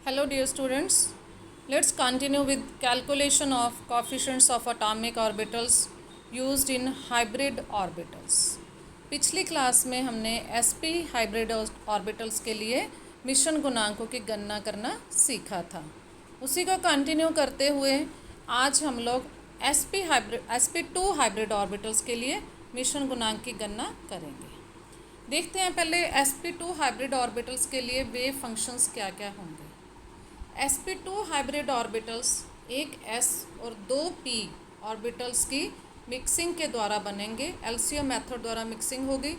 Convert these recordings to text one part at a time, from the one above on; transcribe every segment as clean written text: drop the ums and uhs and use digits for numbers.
Hello dear students, let's continue with calculation of coefficients of atomic orbitals used in hybrid orbitals. पिछली class में हमने sp hybrid orbitals के लिए मिश्रण गुणांकों की गणना करना सीखा था। उसी को कंटिन्यू करते हुए आज हम लोग sp2 हाइब्रिड ऑर्बिटल्स के लिए मिश्रण गुणांक की गणना करेंगे। देखते हैं पहले sp2 हाइब्रिड ऑर्बिटल्स के लिए वेव फंक्शंस क्या क्या होंगे। sp2 हाइब्रिड ऑर्बिटल्स एक s और दो p ऑर्बिटल्स की मिक्सिंग के द्वारा बनेंगे। एलसीएम मेथड द्वारा मिक्सिंग होगी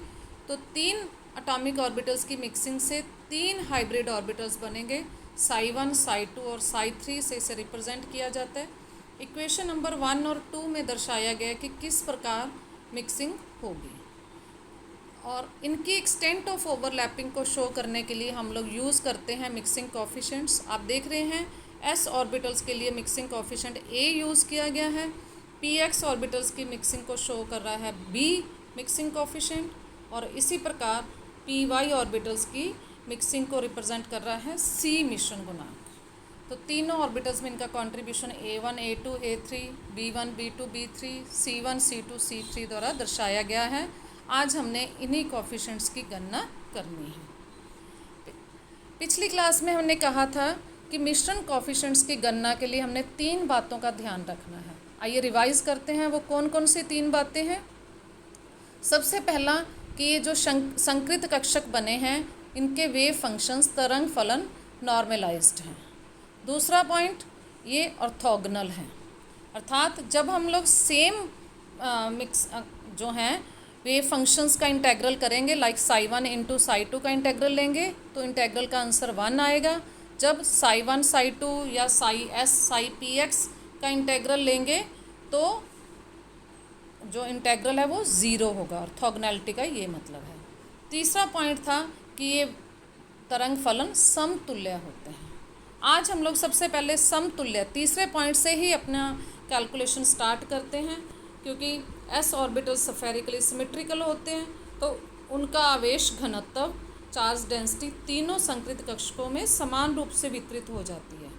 तो तीन एटॉमिक ऑर्बिटल्स की मिक्सिंग से तीन हाइब्रिड ऑर्बिटल्स बनेंगे। psi1 psi2 और psi3 से इसे रिप्रेजेंट किया जाता है। इक्वेशन नंबर 1 और 2 में दर्शाया गया कि किस प्रकार मिक्सिंग होगी और इनकी एक्सटेंट ऑफ ओवरलैपिंग को शो करने के लिए हम लोग यूज़ करते हैं मिक्सिंग कोफिशिएंट्स। आप देख रहे हैं s ऑर्बिटल्स के लिए मिक्सिंग कोफिशिएंट a यूज़ किया गया है। px ऑर्बिटल्स की मिक्सिंग को शो कर रहा है b मिक्सिंग कोफिशिएंट और इसी प्रकार py ऑर्बिटल्स की मिक्सिंग को रिप्रेजेंट कर रहा है c मिश्रण गुणांक। तो तीनों ऑर्बिटल्स में इनका contribution a1 a2 a3 b1 b2 b3 c1 c2 c3 द्वारा दर्शाया गया है। आज हमने इन्हीं कोफिशिएंट्स की गणना करनी है। पिछली क्लास में हमने कहा था कि मिश्रण कोफिशिएंट्स की गणना के लिए हमने तीन बातों का ध्यान रखना है। आइए रिवाइज करते हैं वो कौन कौन सी तीन बातें हैं। सबसे पहला कि ये जो संकृत कक्षक बने हैं इनके वेव फंक्शंस तरंग फलन नॉर्मलाइज्ड हैं। दूसरा पॉइंट ये ऑर्थोगोनल हैं, अर्थात जब हम लोग सेम मिक्स जो हैं वेव फंक्शंस का इंटेग्रल करेंगे लाइक psi1 इंटू psi2 का इंटेग्रल लेंगे तो इंटेग्रल का आंसर 1 आएगा। जब psi1 psi2 या psi s psi px का इंटेग्रल लेंगे तो जो इंटेग्रल है वो 0 होगा। ऑर्थोगोनैलिटी का ये मतलब है। तीसरा पॉइंट था कि ये तरंग फलन समतुल्य होते हैं। आज हम लोग सबसे पहले समतुल्य तीसरे पॉइंट से ही अपना कैलकुलेशन स्टार्ट करते हैं क्योंकि s ऑर्बिटल स्फेरिकली सिमेट्रिकल होते हैं तो उनका आवेश घनत्व चार्ज डेंसिटी तीनों संकृत कक्षकों में समान रूप से वितरित हो जाती है।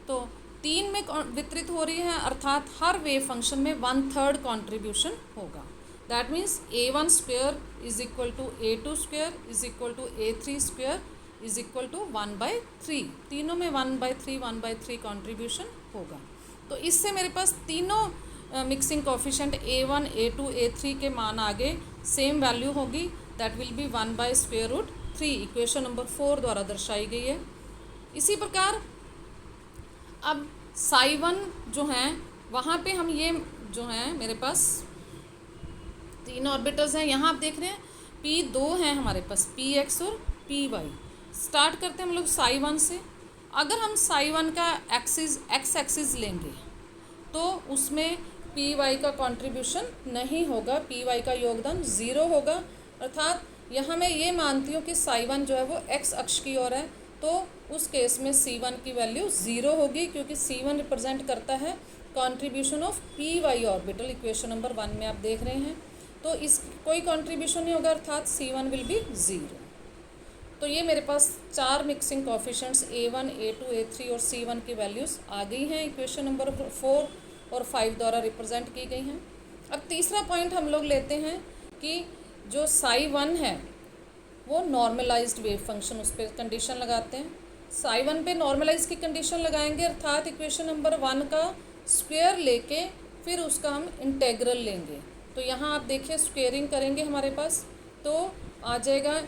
तो तीन में वितरित हो रही है अर्थात हर वेव फंक्शन में 1/3 कॉन्ट्रीब्यूशन होगा। That means a1 square is equal to a2 square is equal to a3 square is equal to 1/3। तीनों में 1/3 कॉन्ट्रीब्यूशन होगा। तो इससे मेरे पास तीनों mixing coefficient a1 a2 a3 के मान आगे सेम वैल्यू होगी। That will be 1/√3 equation number 4 द्वारा दर्शाई गई है। इसी प्रकार अब psi1 जो हैं वहाँ पे हम ये जो हैं मेरे पास तीन ऑर्बिटल्स हैं। यहाँ आप देख रहे हैं p2 हैं हमारे पास px और py। स्टार्ट करते हैं हम लोग psi1 से। अगर हम psi1 का एक्सिस x एक्सिस लेंगे तो उसमें पी वाई का कंट्रीब्यूशन नहीं होगा, पी वाई का योगदान 0 होगा। अर्थात यहाँ मैं ये मानती हूँ कि psi1 जो है वो x अक्ष की ओर है तो उस केस में c1 की वैल्यू 0 होगी क्योंकि c1 रिप्रेजेंट करता है contribution of P Y orbital. Equation number 1 में आप देख रहे हैं तो इस कोई कंट्रीब्यूशन नहीं होगा अर्थात c1 विल बी 0। तो ये मेरे पास चार mixing coefficients a1 a2 a3 और c1 की वैल्यूज़ आ गई हैं इक्वेशन नंबर 4 और 5 द्वारा रिप्रेजेंट की गई हैं। अब तीसरा पॉइंट हम लोग लेते हैं कि जो psi1 है वो नॉर्मलाइज्ड वेव फंक्शन, उस पर कंडीशन लगाते हैं। psi1 पे नॉर्मलाइज की कंडीशन लगाएंगे अर्थात इक्वेशन नंबर 1 का स्क्वायर लेके फिर उसका हम इंटेग्रल लेंगे। तो यहाँ आप देखिए स्क्वेयरिंग करेंगे हमारे पास तो आ जाएगा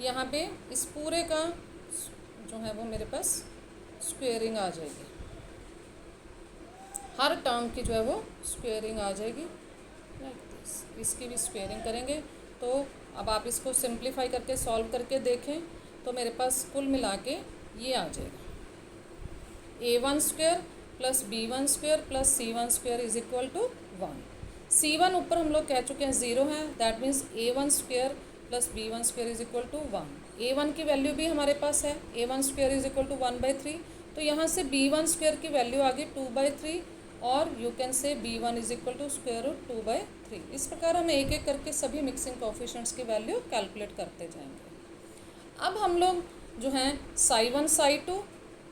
यहाँ पे इस पूरे का जो है वो मेरे पास स्क्वेयरिंग आ जाएगी। हर टर्म की जो है वो स्क्वेयरिंग आ जाएगी लाइक दिस। इसकी भी स्क्वेयरिंग करेंगे तो अब आप इसको सिंप्लीफाई करके सॉल्व करके देखें तो मेरे पास कुल मिला के ये आ जाएगा a1 square plus b1 square plus c1 square is equal to 1। c1 ऊपर हम लोग कह चुके हैं 0 है। That means a1 square plus b1 square is equal to 1। a1 की वैल्यू भी हमारे पास है a1 square is equal to 1/3 तो यहाँ से b1 स्क्वेयर की वैल्यू आ गई 2/3 और you can say b1 is equal to square root 2/3। इस प्रकार हम एक एक करके सभी मिक्सिंग कोफिशिएंट्स की वैल्यू कैलकुलेट करते जाएंगे। अब हम लोग जो हैं psi1 psi2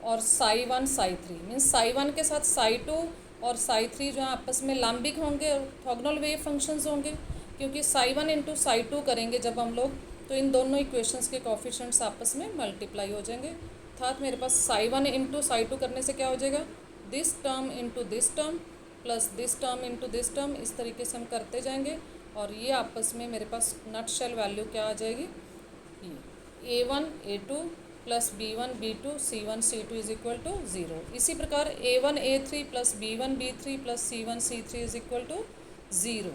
और साई 1 साई 3 मीन्स साई 1 के साथ साई 2 और साई 3 जो है आपस में लाम्बिक होंगे और ऑर्थोगोनल वेव फंक्शंस होंगे, क्योंकि साई 1 इंटू साई 2 करेंगे जब हम लोग तो इन दोनों इक्वेशंस के कोफिशिएंट्स आपस में मल्टीप्लाई हो जाएंगे। अर्थात मेरे पास साई 1 इंटू साई 2 करने से क्या हो जाएगा, this term into this term plus this term into this term, इस तरीके से हम करते जाएंगे और ये आपस में मेरे पास नट शेल वैल्यू क्या आ जाएगी, ये A1 A2 plus B1 B2 C1 C2 is equal to 0। इसी प्रकार A1 A3 plus B1 B3 plus C1 C3 is equal to 0।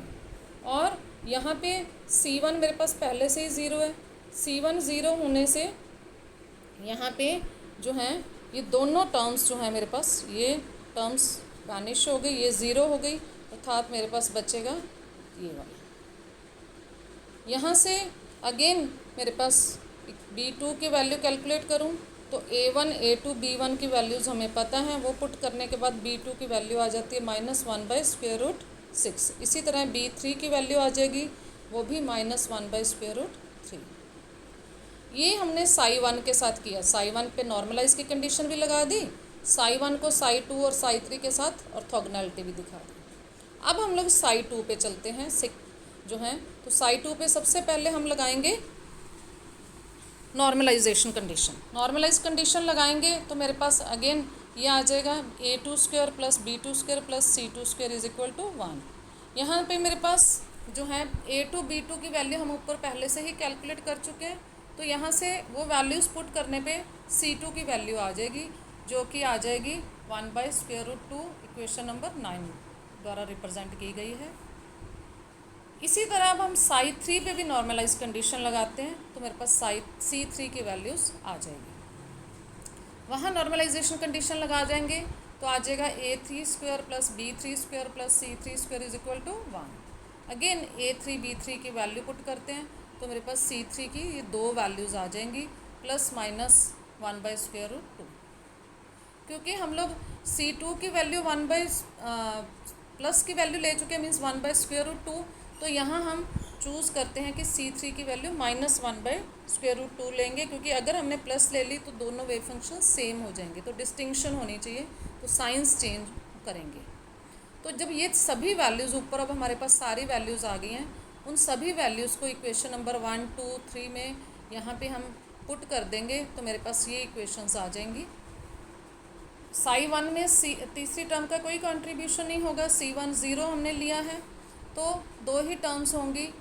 और यहाँ पे C1 मेरे पास पहले से ही 0 है, C1 0 होने से यहाँ पे जो है ये दोनों टर्म्स जो है मेरे पास ये टर्म्स वैनिश हो गई, ये 0 हो गई, अर्थात मेरे पास बचेगा ये वाला। यहाँ से अगेन मेरे पास B2 की वैल्यू कैलकुलेट करूँ तो A1 A2 B1 की वैल्यूज़ हमें पता है, वो पुट करने के बाद B2 की वैल्यू आ जाती है -1/√6। इसी तरह B3 की वैल्यू आ जाएगी, वो भी -1/√3। ये हमने साई 1 के साथ किया, साई 1 पे नॉर्मलाइज की कंडीशन भी लगा दी, साई 1 को साई 2 और साई 3 के साथ ऑर्थोगोनैलिटी भी दिखा दी। अब हम लोग साई 2 पे चलते हैं जो है, तो साई 2 पे सबसे पहले हम लगाएंगे नॉर्मलाइजेशन कंडीशन। नॉर्मलाइज कंडीशन लगाएंगे तो मेरे पास अगेन ये आ जाएगा A2² plus B2² plus C2² is equal to 1। यहाँ पे मेरे पास जो है A2 B2 की वैल्यू हम ऊपर पहले से ही कैलकुलेट कर चुके हैं, तो यहाँ से वो वैल्यूज़ पुट करने पे C2 की वैल्यू आ जाएगी, जो कि आ जाएगी 1/√2 इक्वेशन नंबर 9 द्वारा रिप्रेजेंट की गई है। इसी तरह अब हम साई 3 पे भी नॉर्मलाइज कंडीशन लगाते हैं, तो मेरे पास साई C3 की वैल्यूज़ आ जाएगी। वहाँ नॉर्मलाइजेशन कंडीशन लगा जाएंगे तो आ जाएगा A3² plus B3² plus C3² is equal to 1। Again A3 B3 की वैल्यू पुट करते हैं तो मेरे पास C3 की ये दो वैल्यूज़ आ जाएंगी ±1/√2। क्योंकि हम लोग C2 की वैल्यू प्लस की वैल्यू ले चुके हैं मीन्स 1/√2, तो यहाँ हम चूज़ करते हैं कि C3 की वैल्यू -1/√2 लेंगे, क्योंकि अगर हमने प्लस ले ली तो दोनों वेव फंक्शन सेम हो जाएंगे, तो डिस्टिंक्शन होनी चाहिए, तो साइंस चेंज करेंगे। तो जब ये सभी वैल्यूज़ ऊपर अब हमारे पास सारी वैल्यूज़ आ गई हैं, उन सभी वैल्यूज़ को इक्वेशन नंबर 1 2 3 में यहाँ पे हम पुट कर देंगे तो मेरे पास ये इक्वेशंस आ जाएंगी। साई 1 में तीसरी टर्म का कोई कंट्रीब्यूशन नहीं होगा, C1 0 हमने लिया है, तो दो ही टर्म्स होंगी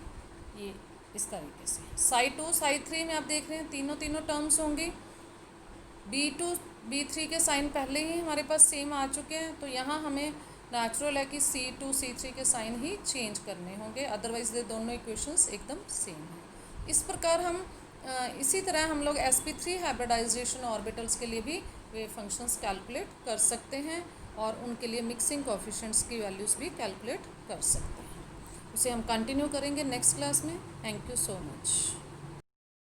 ये इस तरीके से। साई 2 साई 3 में आप देख रहे हैं तीनों टर्म्स होंगी। B2 B3 के साइन पहले ही हमारे पास सेम आ चुके हैं, तो यहाँ हमें नेचुरल है कि C2 C3 के साइन ही चेंज करने होंगे, अदरवाइज ये दोनों इक्वेशंस एकदम सेम हैं। इस प्रकार हम इसी तरह हम लोग sp3 हाइब्रिडाइजेशन ऑर्बिटल्स के लिए भी वेव फंक्शंस कैलकुलेट कर सकते हैं और उनके लिए मिक्सिंग कोएफिशिएंट्स की वैल्यूज़ भी कैलकुलेट कर सकते हैं। उसे हम कंटिन्यू करेंगे नेक्स्ट क्लास में। Thank you so much.